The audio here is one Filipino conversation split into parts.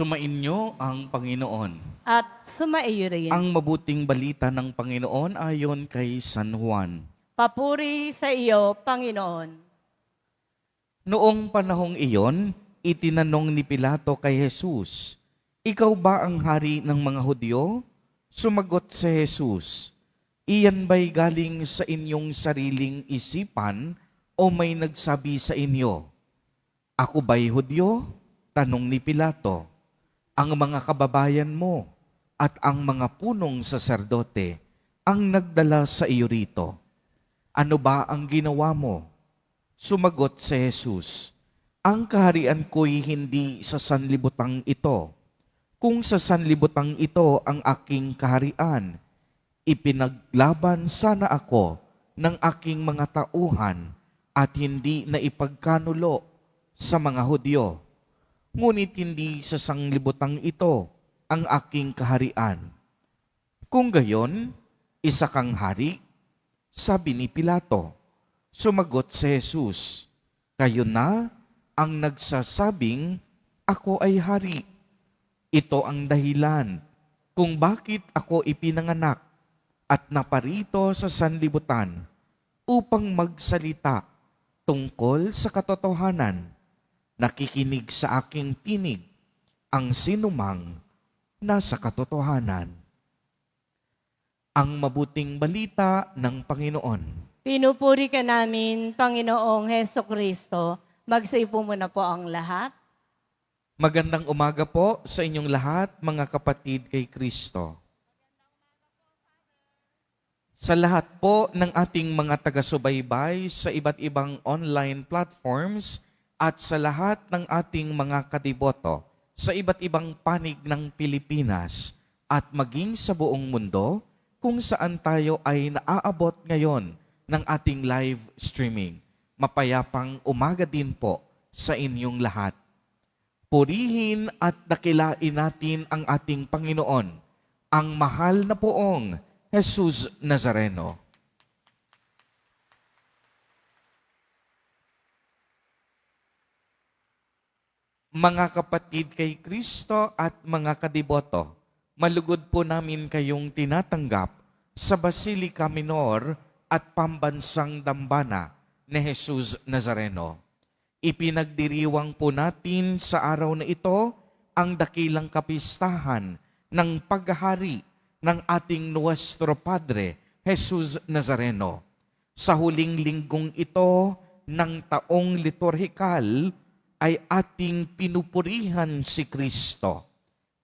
Sumainyo ang Panginoon. At sumaiyo rin. Ang mabuting balita ng Panginoon ayon kay San Juan. Papuri sa iyo, Panginoon. Noong panahong iyon, itinanong ni Pilato kay Jesus, "Ikaw ba ang hari ng mga Hudyo?" Sumagot si Jesus, "Iyan ba'y galing sa inyong sariling isipan o may nagsabi sa inyo?" "Ako ba'y Hudyo?" tanong ni Pilato. "Ang mga kababayan mo at ang mga punong saserdote ang nagdala sa iyo rito. Ano ba ang ginawa mo?" Sumagot si Jesus, "Ang kaharian ko'y hindi sa sanlibutang ito. Kung sa sanlibutang ito ang aking kaharian, ipinaglaban sana ako ng aking mga tauhan at hindi na ipagkanulo sa mga Hudyo. Ngunit hindi sa sanglibutang ito ang aking kaharian. Kung gayon, isa kang hari?" Sabi ni Pilato. Sumagot si Jesus, "Kayo na ang nagsasabing ako ay hari. Ito ang dahilan kung bakit ako ipinanganak at naparito sa sanlibutan upang magsalita tungkol sa katotohanan. Nakikinig sa aking tinig ang sinumang nasa katotohanan." Ang mabuting balita ng Panginoon. Pinupuri ka namin, Panginoong Heso Kristo. Magsaipo muna po ang lahat. Magandang umaga po sa inyong lahat, mga kapatid kay Kristo. Sa lahat po ng ating mga taga-subaybay sa iba't ibang online platforms at sa lahat ng ating mga kadiboto sa iba't ibang panig ng Pilipinas at maging sa buong mundo kung saan tayo ay naaabot ngayon ng ating live streaming. Mapayapang umaga din po sa inyong lahat. Purihin at dakilain natin ang ating Panginoon, ang mahal na poong Jesus Nazareno. Mga kapatid kay Kristo at mga kadiboto, malugod po namin kayong tinatanggap sa Basilica Minor at Pambansang Dambana ni Jesus Nazareno. Ipinagdiriwang po natin sa araw na ito ang dakilang kapistahan ng paghahari ng ating Nuestro Padre, Jesus Nazareno. Sa huling linggong ito ng taong liturhikal ay ating pinupurihan si Kristo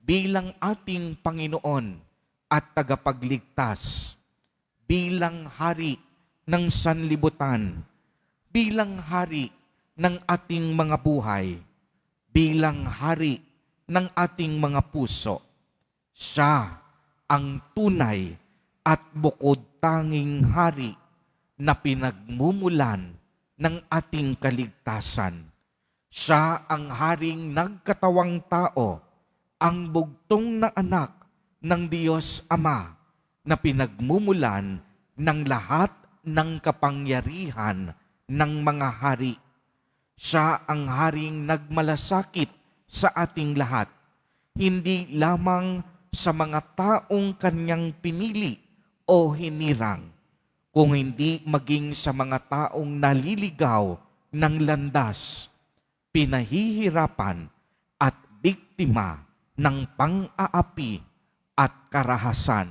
bilang ating Panginoon at tagapagligtas, bilang hari ng sanlibutan, bilang hari ng ating mga buhay, bilang hari ng ating mga puso. Siya ang tunay at bukod tanging hari na pinagmumulan ng ating kaligtasan. Siya ang haring nagkatawang tao, ang bugtong na anak ng Diyos Ama na pinagmumulan ng lahat ng kapangyarihan ng mga hari. Siya ang haring nagmalasakit sa ating lahat, hindi lamang sa mga taong kanyang pinili o hinirang, kung hindi maging sa mga taong naliligaw ng landas, pinahihirapan at biktima ng pang-aapi at karahasan.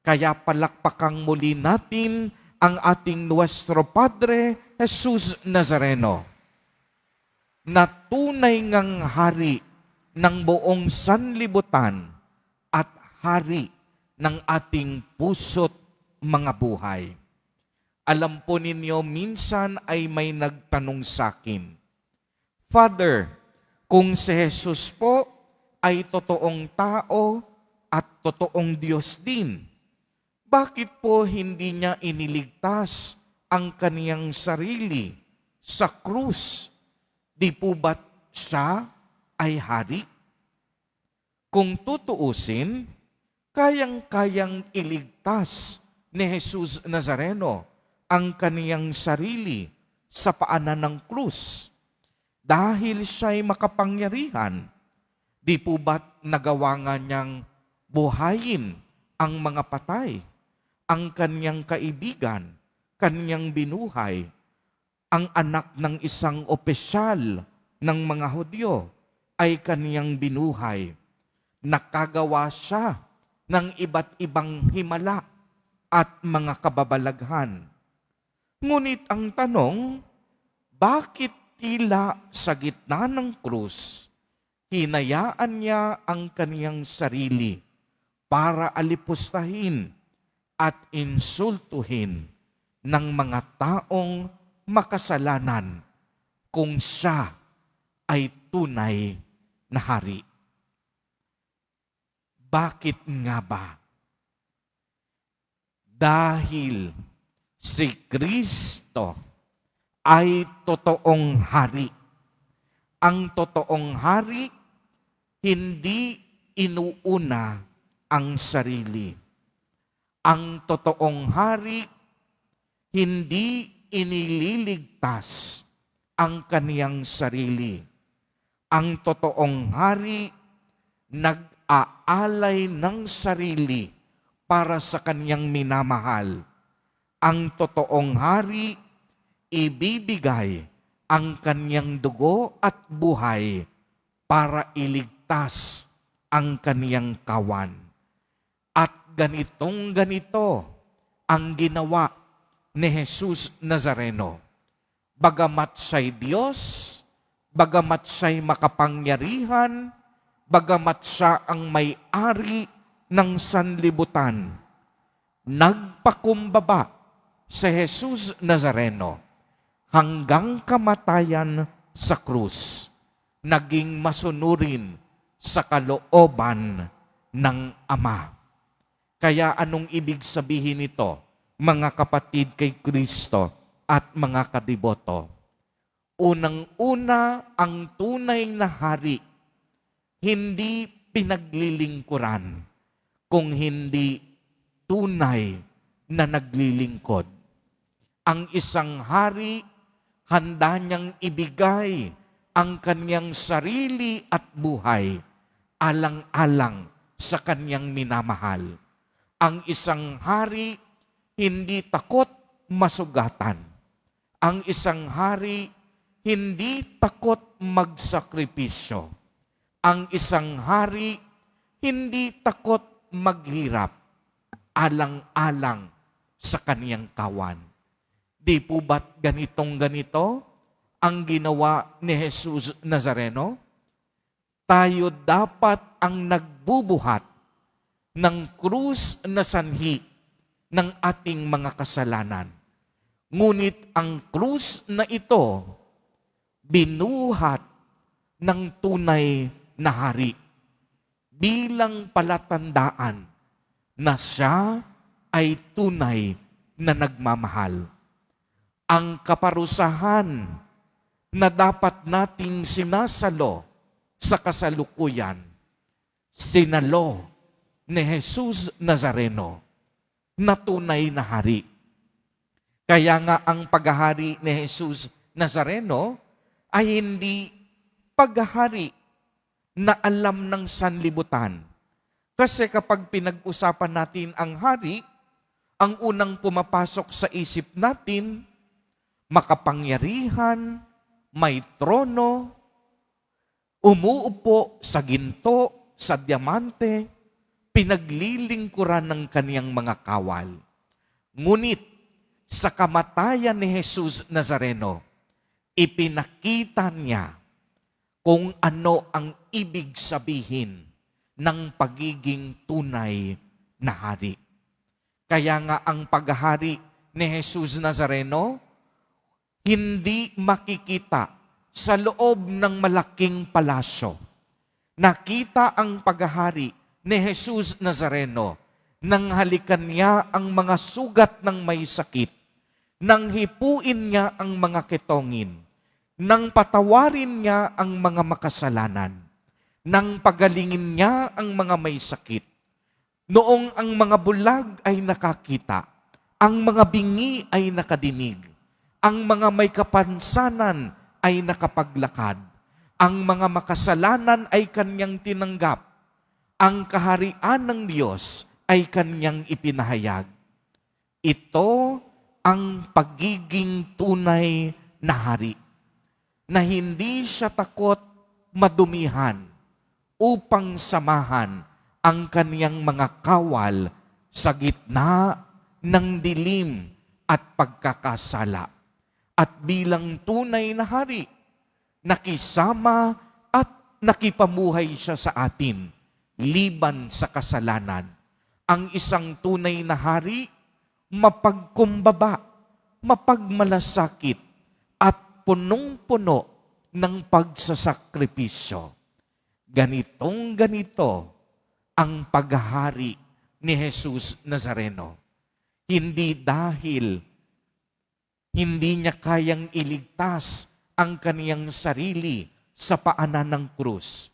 Kaya palakpakang muli natin ang ating Nuestro Padre Jesus Nazareno, na tunay ngang hari ng buong sanlibutan at hari ng ating puso't mga buhay. Alam po ninyo, minsan ay may nagtanong sa akin, "Father, kung si Jesus po ay totoong tao at totoong Diyos din, bakit po hindi niya iniligtas ang kaniyang sarili sa krus? Di po ba't siya ay hari?" Kung tutuusin, kayang-kayang iligtas ni Jesus Nazareno ang kaniyang sarili sa paanan ng krus dahil siya'y makapangyarihan, Di po ba't nagawa nga niyang buhayin ang mga patay, ang kanyang kaibigan, kanyang binuhay, ang anak ng isang opisyal ng mga Hudyo ay kanyang binuhay. Nakagawa siya ng iba't ibang himala at mga kababalaghan. Ngunit ang tanong, bakit tila sa gitna ng krus, hinayaan niya ang kaniyang sarili para alipustahin at insultuhin ng mga taong makasalanan kung siya ay tunay na hari? Bakit nga ba? Dahil si Kristo ay totoong hari. Ang totoong hari, hindi inuuna ang sarili. Ang totoong hari, hindi inililigtas ang kaniyang sarili. Ang totoong hari, nag-aalay ng sarili para sa kaniyang minamahal. Ang totoong hari, ibibigay ang kaniyang dugo at buhay para iligtas ang kaniyang kawan. At ganito ang ginawa ni Jesus Nazareno. Bagamat siya'y Diyos, bagamat siya'y makapangyarihan, bagamat siya ang may-ari ng sanlibutan, nagpakumbaba si Jesus Nazareno hanggang kamatayan sa krus, naging masunurin sa kalooban ng Ama. Kaya anong ibig sabihin nito, mga kapatid kay Kristo at mga kadiboto? Unang-una, ang tunay na hari, hindi pinaglilingkuran, kung hindi tunay na naglilingkod. Ang isang hari, handa niyang ibigay ang kanyang sarili at buhay alang-alang sa kanyang minamahal. Ang isang hari, hindi takot masugatan. Ang isang hari, hindi takot magsakripisyo. Ang isang hari, hindi takot maghirap alang-alang sa kaniyang kawan. Di po ba't ganito ang ginawa ni Jesus Nazareno? Tayo dapat ang nagbubuhat ng krus na sanhi ng ating mga kasalanan. Ngunit ang krus na ito, binuhat ng tunay na hari bilang palatandaan na siya ay tunay na nagmamahal. Ang kaparusahan na dapat nating sinasalo sa kasalukuyan, sinalo ni Jesus Nazareno na tunay na hari. Kaya nga ang paghahari ni Jesus Nazareno ay hindi paghahari na alam ng sanlibutan. Kasi kapag pinag-usapan natin ang hari, ang unang pumapasok sa isip natin, makapangyarihan, may trono, umuupo sa ginto, sa diamante, pinaglilingkuran ng kaniyang mga kawal. Ngunit sa kamatayan ni Jesus Nazareno, ipinakita niya kung ano ang ibig sabihin ng pagiging tunay na hari. Kaya nga ang paghahari ni Jesus Nazareno, hindi makikita sa loob ng malaking palasyo. Nakita ang paghahari ni Jesus Nazareno nang halikan niya ang mga sugat ng may sakit, nang hipuin niya ang mga ketongin, nang patawarin niya ang mga makasalanan, nang pagalingin niya ang mga may sakit. Noong ang mga bulag ay nakakita, ang mga bingi ay nakadinig, ang mga may kapansanan ay nakapaglakad, Ang mga makasalanan ay kanyang tinanggap. Ang kaharian ng Diyos ay kanyang ipinahayag. Ito ang pagiging tunay na hari, na hindi siya takot madumihan upang samahan ang kaniyang mga kawal sa gitna ng dilim at pagkakasala. At bilang tunay na hari, nakisama at nakipamuhay siya sa atin, liban sa kasalanan. Ang isang tunay na hari, mapagkumbaba, mapagmalasakit, at punong-puno ng pagsasakripisyo. Ganito ang paghahari ni Jesus Nazareno. Hindi dahil hindi niya kayang iligtas ang kaniyang sarili sa paanan ng krus,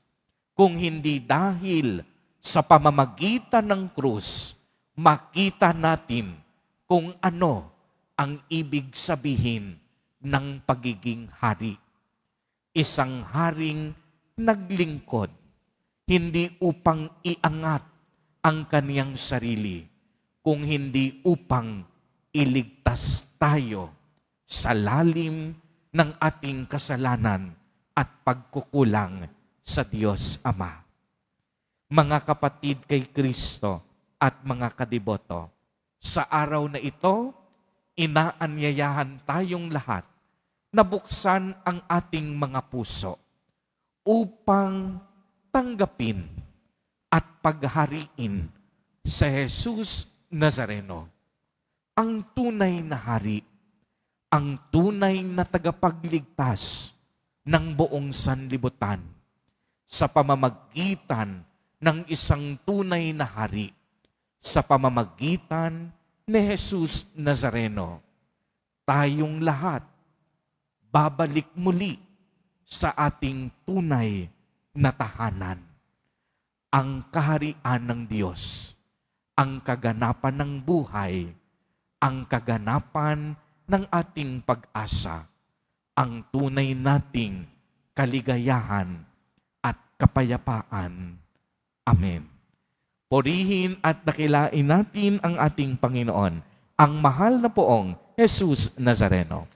kung hindi dahil sa pamamagitan ng krus, makita natin kung ano ang ibig sabihin ng pagiging hari. Isang haring naglingkod, hindi upang iangat ang kaniyang sarili, kung hindi upang iligtas tayo sa lalim ng ating kasalanan at pagkukulang sa Diyos Ama. Mga kapatid kay Kristo at mga kadiboto, sa araw na ito, inaanyayahan tayong lahat na buksan ang ating mga puso upang tanggapin at paghariin sa Jesus Nazareno, ang tunay na hari, ang tunay na tagapagligtas ng buong sanlibutan sa pamamagitan ng isang tunay na hari, sa pamamagitan ni Jesus Nazareno. Tayong lahat babalik muli sa ating tunay na tahanan. Ang kaharian ng Diyos, ang kaganapan ng buhay, ang kaganapan ng ating pag-asa, ang tunay nating kaligayahan at kapayapaan. Amen. Purihin at dakilain natin ang ating Panginoon, ang mahal na poong Jesus Nazareno.